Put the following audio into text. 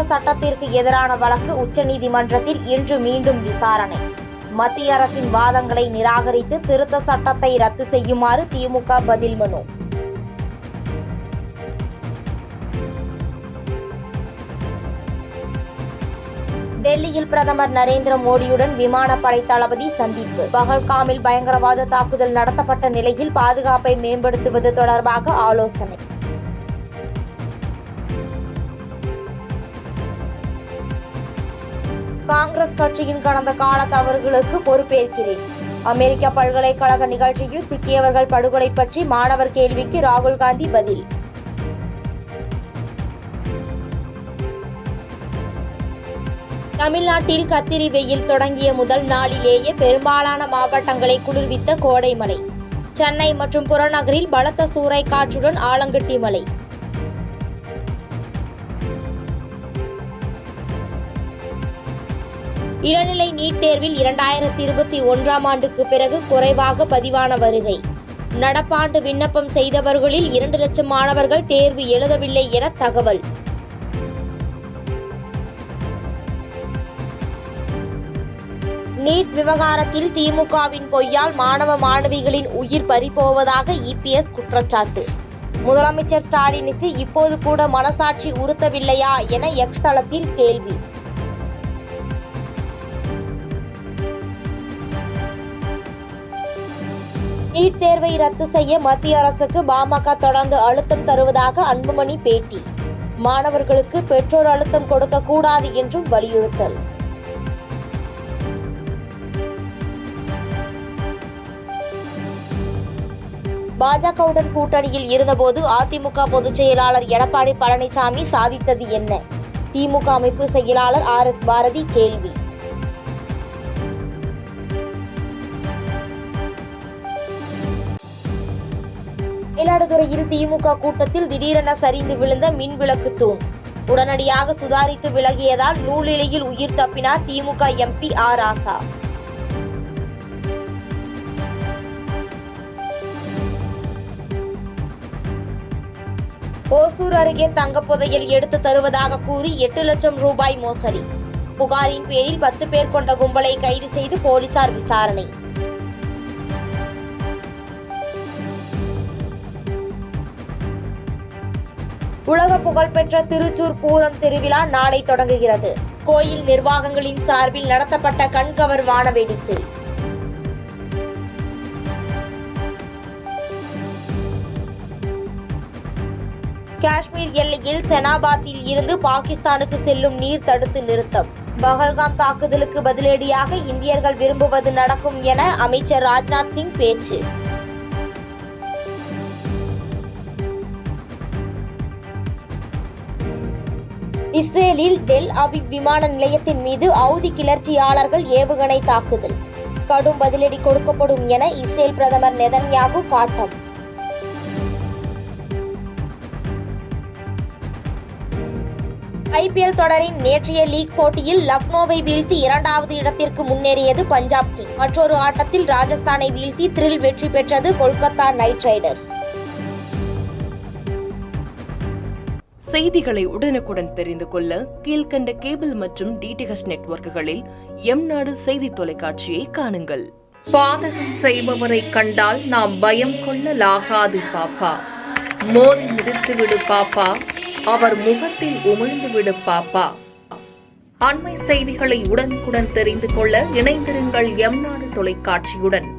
சட்டத்திற்கு எதிரான வழக்கு உச்சநீதிமன்றத்தில் இன்று மீண்டும் விசாரணை. மத்திய அரசின் வாதங்களை நிராகரித்து திருத்த சட்டத்தை ரத்து செய்யுமாறு திமுக பதில் மனு. டெல்லியில் பிரதமர் நரேந்திர மோடியுடன் விமானப்படை தளபதி சந்திப்பு. பஹல்காமில் பயங்கரவாத தாக்குதல் நடத்தப்பட்ட நிலையில் பாதுகாப்பை மேம்படுத்துவது தொடர்பாக ஆலோசனை. காங்கிரஸ் கட்சியின் கடந்த கால தவறுகளுக்கு பொறுப்பேற்கிறேன். அமெரிக்க பல்கலைக்கழக நிகழ்ச்சியில் சிக்கியவர்கள் படுகொலை பற்றி மாணவர் கேள்விக்கு ராகுல் காந்தி பதில். தமிழ்நாட்டில் கத்திரி வெயில் தொடங்கிய முதல் நாளிலேயே பெரும்பாலான மாவட்டங்களை குளிர்வித்த கோடை மழை. சென்னை மற்றும் புறநகரில் பலத்த சூறை காற்றுடன் ஆலங்கட்டி மழை. இளநிலை நீட் தேர்வில் 2021ஆம் ஆண்டுக்கு பிறகு குறைவாக பதிவான வருகை. நடப்பாண்டு விண்ணப்பம் செய்தவர்களில் 2 லட்சம் மாணவர்கள் தேர்வு எழுதவில்லை என தகவல். நீட் விவகாரத்தில் திமுகவின் பொய்யால் மாணவ மாணவிகளின் உயிர் பறிபோவதாக இபிஎஸ் குற்றச்சாட்டு. முதலமைச்சர் ஸ்டாலினுக்கு இப்போது கூட மனசாட்சி உறுத்தவில்லையா என எக்ஸ் தளத்தில் கேள்வி. நீட் தேர்வை ரத்து செய்ய மத்திய அரசுக்கு பாமக தொடர்ந்து அழுத்தம் தருவதாக அன்புமணி பேட்டி. மாணவர்களுக்கு பெற்றோர் அழுத்தம் கொடுக்க கூடாது என்றும் வலியுறுத்தல். பாஜகவுடன் கூட்டணியில் இருந்தபோது அதிமுக பொதுச் செயலாளர் எடப்பாடி பழனிசாமி சாதித்தது என்ன? திமுக அமைப்பு செயலாளர் RS பாரதி கேள்வி. மயிலாடுதுறையில் திமுக கூட்டத்தில் திடீரென சரிந்து விழுந்த மின்விளக்கு தூண். உடனடியாக சுதாரித்து விலகியதால் நூலிழையில் உயிர் தப்பினார் திமுக MP R ராசா. ஓசூர் அருகே தங்கப்புதையல் எடுத்து தருவதாக கூறி 8 லட்சம் ரூபாய் மோசடி. புகாரின் பேரில் 10 பேர் கொண்ட கும்பலை கைது செய்து போலீசார் விசாரணை. உலக புகழ்பெற்ற திருச்சூர் பூரம் திருவிழா நாளை தொடங்குகிறது. கோயில் நிர்வாகங்களின் சார்பில் நடத்தப்பட்ட கண்கவர் வான வேடிக்கை. காஷ்மீர் எல்லையில் செனாபாத்தில் இருந்து பாகிஸ்தானுக்கு செல்லும் நீர் தடுத்து நிறுத்தம். பஹல்காம் தாக்குதலுக்கு பதிலடியாக இந்தியர்கள் விரும்புவது நடக்கும் என அமைச்சர் ராஜ்நாத் சிங் பேச்சு. இஸ்ரேலில் டெல் அவிவ் விமான நிலையத்தின் மீது ஹவுதி கிளர்ச்சியாளர்கள் ஏவுகணை தாக்குதல். கடும் பதிலடி கொடுக்கப்படும் என இஸ்ரேல் பிரதமர் நெதன்யாகு காட்டம். IPL தொடரின் நேற்றைய லீக் போட்டியில் லக்னோவை வீழ்த்தி 2வது இடத்திற்கு முன்னேறியது பஞ்சாப் கிங்ஸ். மற்றொரு ஆட்டத்தில் ராஜஸ்தானை வீழ்த்தி த்ரில் வெற்றி பெற்றது கொல்கத்தா நைட் ரைடர்ஸ். செய்திகளை உடனுக்குடன் தெரிந்து கொள்ள கீழ்கண்ட கேபிள் மற்றும் DTH நெட்வொர்க்குகளில் எம்நாடு செய்தி தொலைக்காட்சியை காணுங்கள். பாதகம் செய்பவரை கண்டால் நாம் பயம் கொள்ளலாகாது பாப்பா. மோதி மிதித்துவிடு பாப்பா, அவர் முகத்தில் உமிழ்ந்துவிடு பாப்பா. அண்மை செய்திகளை உடனுக்குடன் தெரிந்து கொள்ள இணைந்திருங்கள் எம்நாடு தொலைக்காட்சியுடன்.